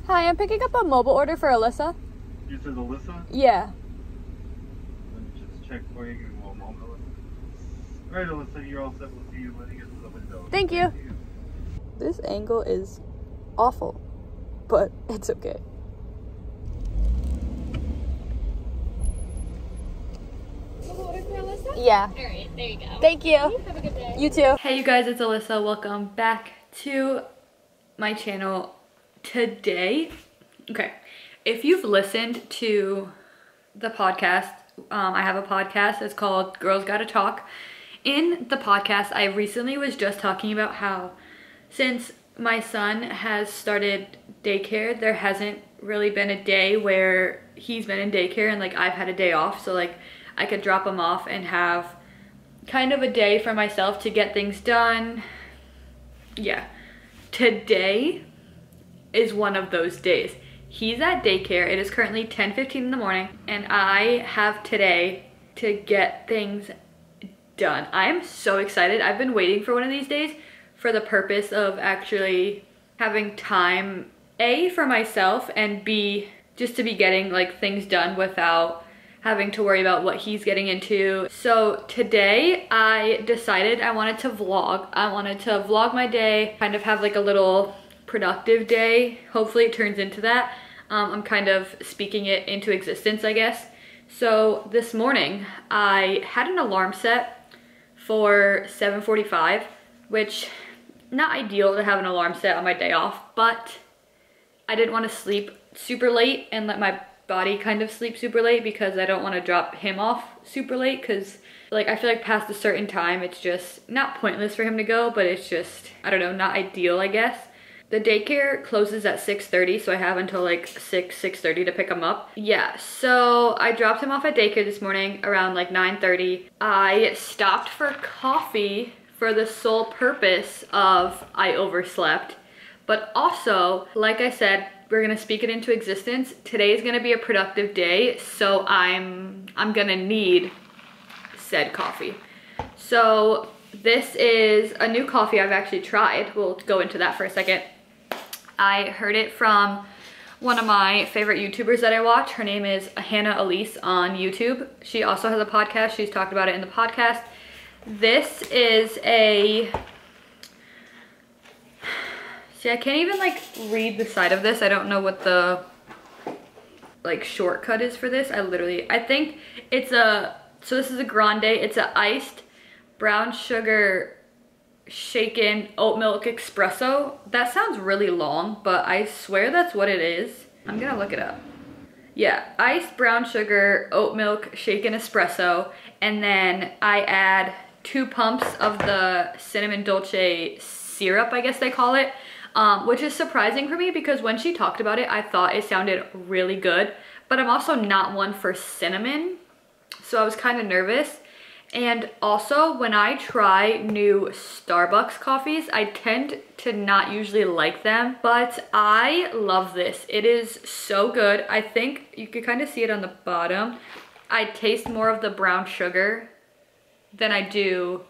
Hi, I'm picking up a mobile order for Alyssa. You said Alyssa? Yeah. Let me just check for you. Give me one moment, Alyssa. Alright, Alyssa, you're all set. We'll see you when you get to the window. Thank you. This angle is awful, but it's okay. Mobile order for Alyssa? Yeah. Alright, there you go. Thank you. Have a good day. You too. Hey you guys, it's Alyssa. Welcome back to my channel today. Okay, if you've listened to the podcast, I have a podcast. It's called Girls Gotta Talk. In the podcast, I recently was just talking about how since my son has started daycare, there hasn't really been a day where he's been in daycare and like I've had a day off, so like I could drop him off and have kind of a day for myself to get things done. Yeah, today is one of those days. He's at daycare. It is currently 10:15 in the morning and I have today to get things done. I am so excited. I've been waiting for one of these days for the purpose of actually having time, A, for myself, and B, just to be getting like things done without having to worry about what he's getting into. So today I decided I wanted to vlog. I wanted to vlog my day, kind of have like a little productive day. Hopefully it turns into that. I'm kind of speaking it into existence, I guess. So this morning I had an alarm set for 7:45, which not ideal to have an alarm set on my day off, but I didn't want to sleep super late and let my body kind of sleep super late because I don't want to drop him off super late, because like I feel like past a certain time it's just not pointless for him to go, but it's just, I don't know, not ideal, I guess. The daycare closes at 6:30, so I have until like 6:30 to pick him up. Yeah, so I dropped him off at daycare this morning around like 9:30. I stopped for coffee for the sole purpose of I overslept. But also, like I said, we're gonna speak it into existence. Today is gonna be a productive day, so I'm gonna need said coffee. So this is a new coffee I've actually tried. We'll go into that for a second. I heard it from one of my favorite YouTubers that I watch. Her name is Alyssa on YouTube. She also has a podcast. She's talked about it in the podcast. This is a, see, I can't even like read the side of this. I don't know what the like shortcut is for this. I think it's a, so this is a grande. It's a iced brown sugar shaken oat milk espresso. That sounds really long, but I swear that's what it is. I'm gonna look it up. Yeah, iced brown sugar oat milk shaken espresso, and then I add 2 pumps of the cinnamon dolce syrup, I guess they call it, which is surprising for me because when she talked about it, I thought it sounded really good, but I'm also not one for cinnamon, so I was kind of nervous. And also, when I try new Starbucks coffees, I tend to not usually like them, but I love this. It is so good. I think you can kind of see it on the bottom. I taste more of the brown sugar than I do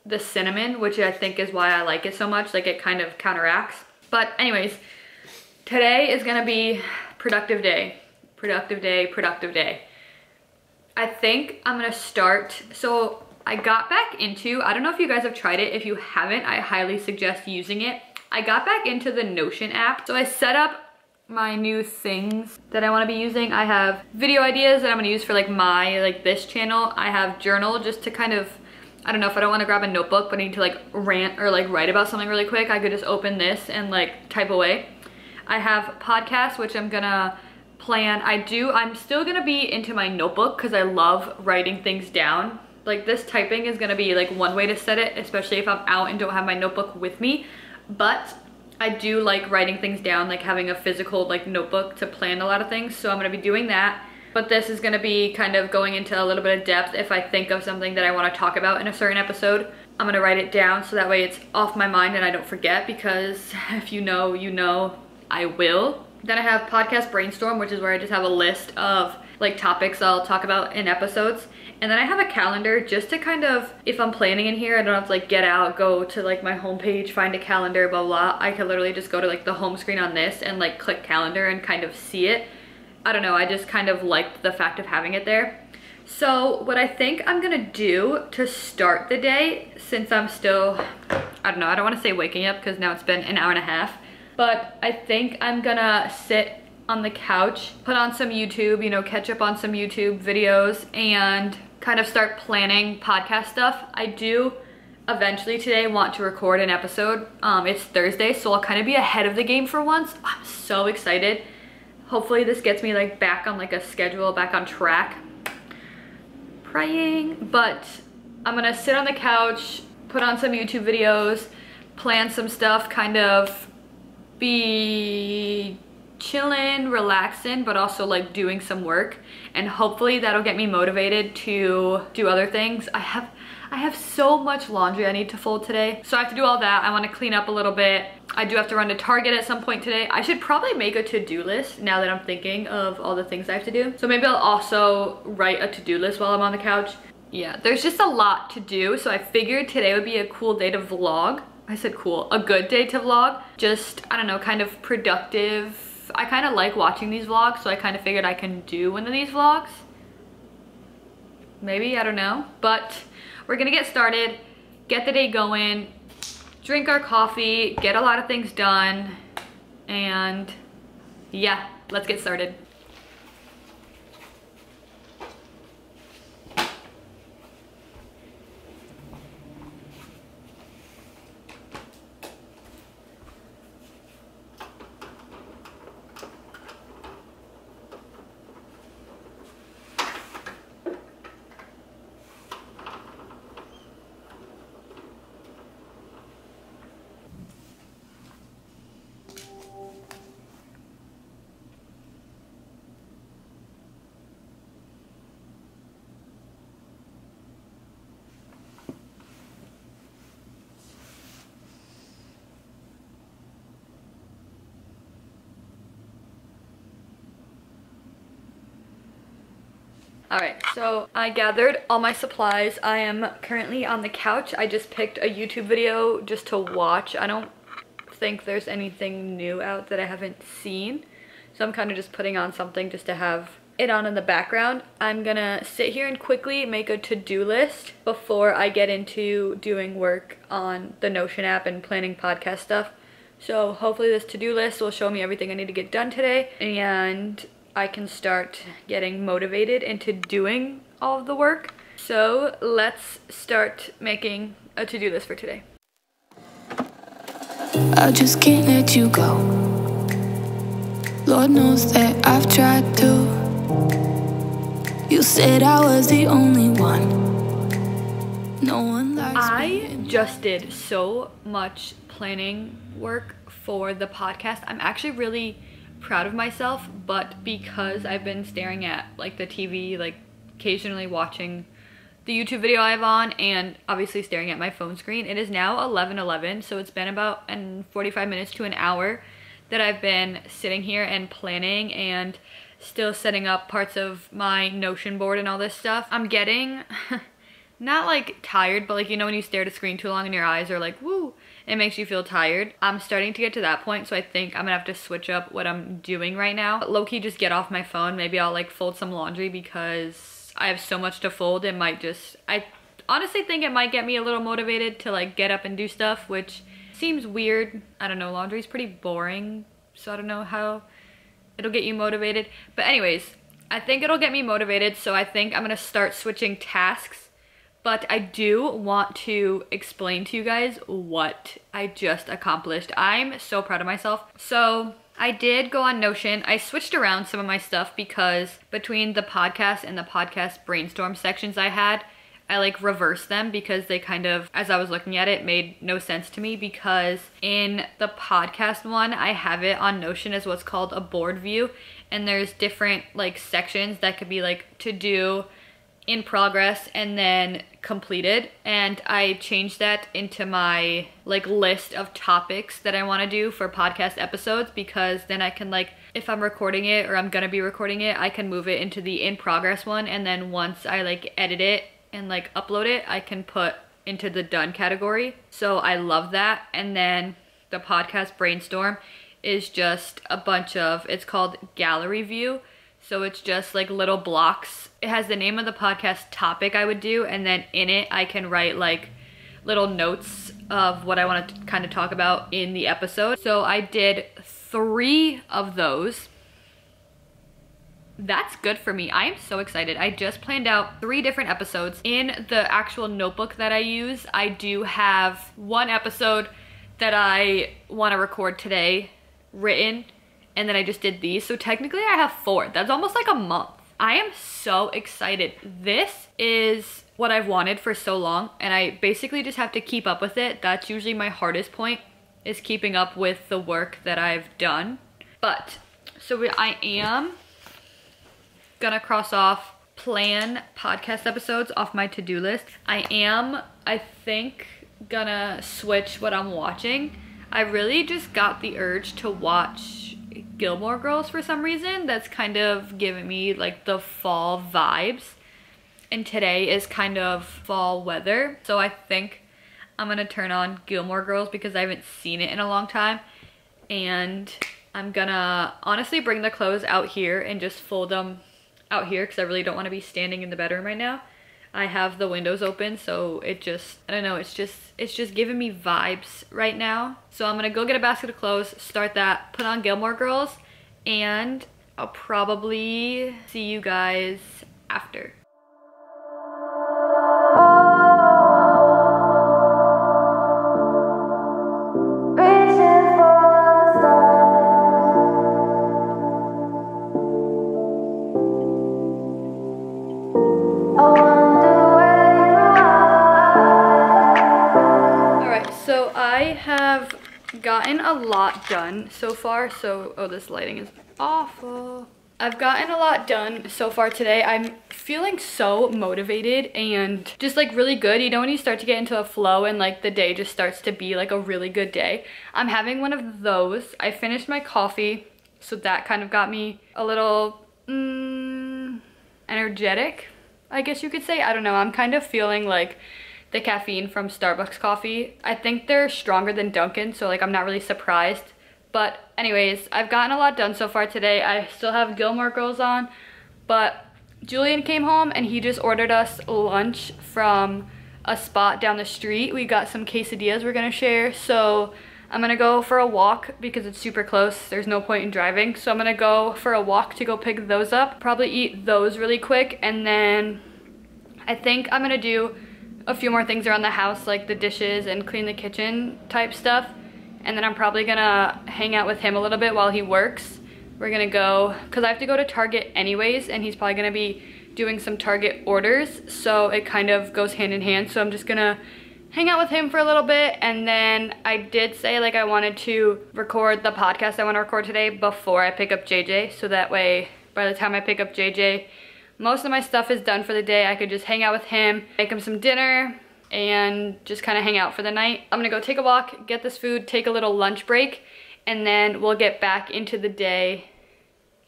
the cinnamon, which I think is why I like it so much. Like, it kind of counteracts. But anyways, today is gonna be productive day. Productive day, productive day. I think I'm gonna start, so I got back into, I don't know if you guys have tried it. If you haven't, I highly suggest using it. I got back into the Notion app. So I set up my new things that I wanna be using. I have video ideas that I'm gonna use for like this channel. I have journal just to kind of, I don't know, if I don't wanna grab a notebook but I need to like rant or like write about something really quick, I could just open this and like type away. I have podcasts, which I'm gonna plan. I'm still gonna be into my notebook because I love writing things down. Like, this typing is gonna be like one way to set it, especially if I'm out and don't have my notebook with me. But I do like writing things down, like having a physical like notebook to plan a lot of things. So I'm gonna be doing that. But this is gonna be kind of going into a little bit of depth. If I think of something that I wanna talk about in a certain episode, I'm gonna write it down so that way it's off my mind and I don't forget, because if you know, you know, I will. Then I have podcast brainstorm, which is where I just have a list of like topics I'll talk about in episodes. And then I have a calendar just to kind of, if I'm planning in here, I don't have to like get out, go to like my homepage, find a calendar, blah, blah. I could literally just go to like the home screen on this and like click calendar and kind of see it. I don't know, I just kind of liked the fact of having it there. So what I think I'm gonna do to start the day, since I'm still, I don't know, I don't wanna say waking up because now it's been an hour and a half, but I think I'm gonna sit on the couch, put on some YouTube, you know, catch up on some YouTube videos and kind of start planning podcast stuff. I do eventually today want to record an episode. It's Thursday, so I'll kind of be ahead of the game for once. I'm so excited. Hopefully this gets me like back on like a schedule, back on track. Praying, but I'm gonna sit on the couch, put on some YouTube videos, plan some stuff, kind of be chilling, relaxing, but also like doing some work, and hopefully that'll get me motivated to do other things. I have so much laundry I need to fold today, so I have to do all that. I want to clean up a little bit. I do have to run to Target at some point today. I should probably make a to-do list now that I'm thinking of all the things I have to do. So maybe I'll also write a to-do list while I'm on the couch. Yeah, there's just a lot to do, so I figured today would be a cool day to vlog. I said cool, a good day to vlog. Just, I don't know, kind of productive. I kind of like watching these vlogs, so I kind of figured I can do one of these vlogs. Maybe, I don't know. But we're gonna get started, get the day going, drink our coffee, get a lot of things done, and yeah, let's get started. All right, so I gathered all my supplies. I am currently on the couch. I just picked a YouTube video just to watch. I don't think there's anything new out that I haven't seen. So I'm kind of just putting on something just to have it on in the background. I'm gonna sit here and quickly make a to-do list before I get into doing work on the Notion app and planning podcast stuff. So hopefully this to-do list will show me everything I need to get done today, and I can start getting motivated into doing all of the work. So let's start making a to-do list for today. I just can't let you go. Lord knows that I've tried to. You said I was the only one. No one likes me. I just did so much planning work for the podcast. I'm actually really proud of myself, but because I've been staring at like the TV, like occasionally watching the YouTube video I have on, and obviously staring at my phone screen, it is now 11:11, so it's been about 45 minutes to an hour that I've been sitting here and planning and still setting up parts of my Notion board and all this stuff. I'm getting not like tired, but like, you know, when you stare at a screen too long and your eyes are like, woo, it makes you feel tired. I'm starting to get to that point, so I think I'm gonna have to switch up what I'm doing right now. Low-key just get off my phone. Maybe I'll like fold some laundry because I have so much to fold. It might just, I honestly think it might get me a little motivated to like get up and do stuff, which seems weird. I don't know, laundry's pretty boring, so I don't know how it'll get you motivated. But anyways, I think it'll get me motivated, so I think I'm gonna start switching tasks. But I do want to explain to you guys what I just accomplished. I'm so proud of myself. So I did go on Notion. I switched around some of my stuff because between the podcast and the podcast brainstorm sections I had, I like reversed them because they kind of, as I was looking at it, made no sense to me, because in the podcast one, I have it on Notion as what's called a board view. And there's different like sections that could be like to do, in progress, and then completed. And I changed that into my like list of topics that I want to do for podcast episodes, because then I can like if I'm recording it or I'm gonna be recording it, I can move it into the in progress one, and then once I like edit it and like upload it, I can put into the done category. So I love that. And then the podcast brainstorm is just a bunch of, it's called gallery view. So it's just like little blocks. It has the name of the podcast topic I would do, and then in it I can write like little notes of what I want to kind of talk about in the episode. So I did 3 of those. That's good for me. I am so excited. I just planned out 3 different episodes. In the actual notebook that I use, I do have 1 episode that I want to record today written, and then I just did these. So technically I have 4. That's almost like a month. I am so excited. This is what I've wanted for so long, and I basically just have to keep up with it. That's usually my hardest point, is keeping up with the work that I've done. But so I am gonna cross off plan podcast episodes off my to-do list. I think gonna switch what I'm watching. I really just got the urge to watch Gilmore Girls for some reason. That's kind of giving me like the fall vibes, and today is kind of fall weather, so I think I'm gonna turn on Gilmore Girls because I haven't seen it in a long time. And I'm gonna honestly bring the clothes out here and just fold them out here because I really don't want to be standing in the bedroom right now. I have the windows open, so it just, I don't know, it's just giving me vibes right now. So I'm gonna go get a basket of clothes, start that, put on Gilmore Girls, and I'll probably see you guys after. Gotten a lot done so far. So, oh, this lighting is awful. I've gotten a lot done so far today. I'm feeling so motivated and just like really good. You know, when you start to get into a flow and like the day just starts to be like a really good day. I'm having one of those. I finished my coffee, so that kind of got me a little energetic, I guess you could say. I don't know. I'm kind of feeling like the caffeine from Starbucks coffee. I think they're stronger than Dunkin', so like I'm not really surprised. But anyways, I've gotten a lot done so far today. I still have Gilmore Girls on, but Julian came home and he just ordered us lunch from a spot down the street. We got some quesadillas we're gonna share. So I'm gonna go for a walk because it's super close. There's no point in driving. So I'm gonna go for a walk to go pick those up. Probably eat those really quick, and then I think I'm gonna do a few more things around the house, like the dishes and clean the kitchen type stuff. And then I'm probably gonna hang out with him a little bit while he works. We're gonna go, cause I have to go to Target anyways, and he's probably gonna be doing some Target orders. So it kind of goes hand in hand. So I'm just gonna hang out with him for a little bit. And then I did say like I wanted to record the podcast I wanna record today before I pick up JJ. So that way, by the time I pick up JJ, most of my stuff is done for the day. I could just hang out with him, make him some dinner, and just kind of hang out for the night. I'm gonna go take a walk, get this food, take a little lunch break, and then we'll get back into the day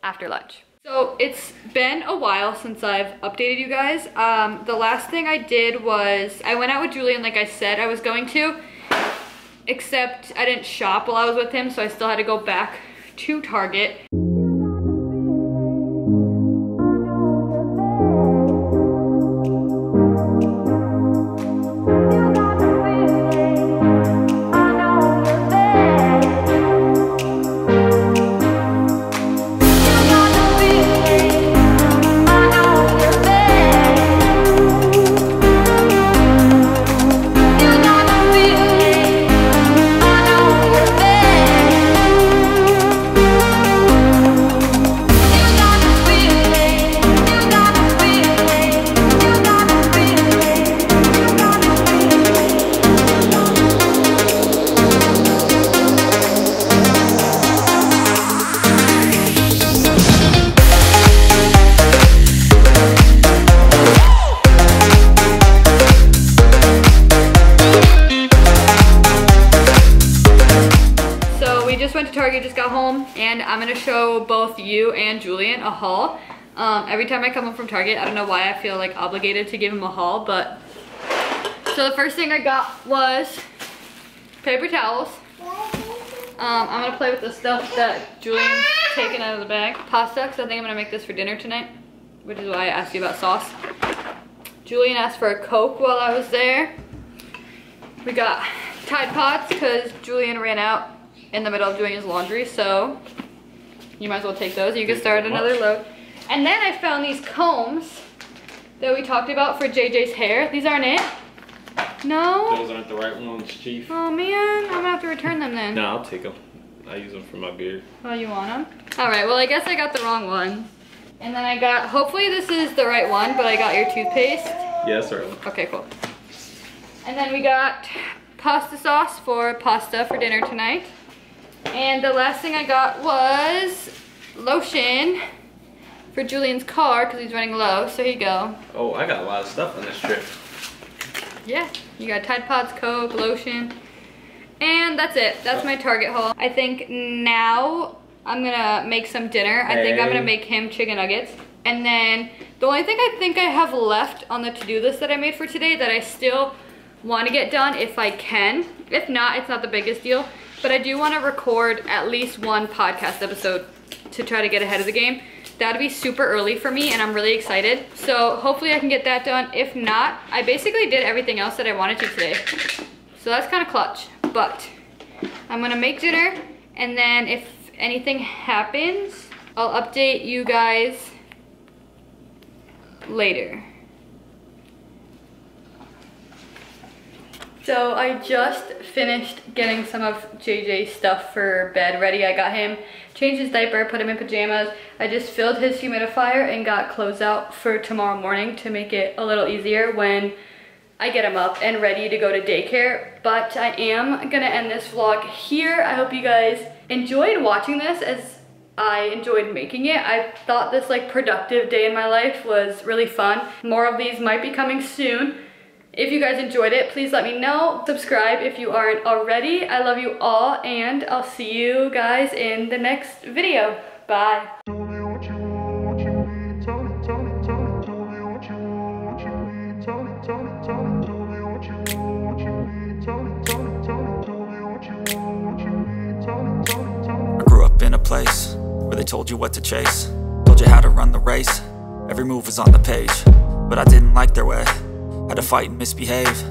after lunch. So it's been a while since I've updated you guys. The last thing I did was, I went out with Julian like I said I was going to, except I didn't shop while I was with him, so I still had to go back to Target. just got home and I'm gonna show both you and Julian a haul. Every time I come home from Target, I don't know why I feel like obligated to give him a haul, but so the first thing I got was paper towels. I'm gonna play with the stuff that Julian's taken out of the bag. Pasta, because I think I'm gonna make this for dinner tonight, which is why I asked you about sauce. Julian asked for a Coke while I was there. We got Tide Pods because Julian ran out in the middle of doing his laundry, so you might as well take those. You can start another load. And then I found these combs that we talked about for JJ's hair. These aren't it? No? Those aren't the right ones, Chief. Oh man, I'm gonna have to return them then. No, I'll take them. I use them for my beard. Oh, you want them? All right, well I guess I got the wrong one. And then I got, hopefully this is the right one, but I got your toothpaste. Yes, sir. Okay, cool. And then we got pasta sauce for pasta for dinner tonight. And the last thing I got was lotion for Julian's car because he's running low, so here you go. Oh, I got a lot of stuff on this trip. Yeah, you got Tide Pods, Coke, lotion, and that's it. That's my Target haul. I think now I'm gonna make some dinner. I think I'm gonna make him chicken nuggets. And then the only thing I think I have left on the to-do list that I made for today that I still want to get done if I can. If not, it's not the biggest deal. But I do want to record at least one podcast episode to try to get ahead of the game. That'd be super early for me and I'm really excited. So hopefully I can get that done. If not, I basically did everything else that I wanted to today. So that's kind of clutch. But I'm gonna make dinner and then if anything happens, I'll update you guys later. So I just finished getting some of JJ's stuff for bed ready. I got him, changed his diaper, put him in pajamas. I just filled his humidifier and got clothes out for tomorrow morning to make it a little easier when I get him up and ready to go to daycare. But I am gonna end this vlog here. I hope you guys enjoyed watching this as I enjoyed making it. I thought this like productive day in my life was really fun. More of these might be coming soon. If you guys enjoyed it, please let me know. Subscribe if you aren't already. I love you all, and I'll see you guys in the next video. Bye. I grew up in a place where they told you what to chase, told you how to run the race. Every move was on the page, but I didn't like their way. Had to fight and misbehave.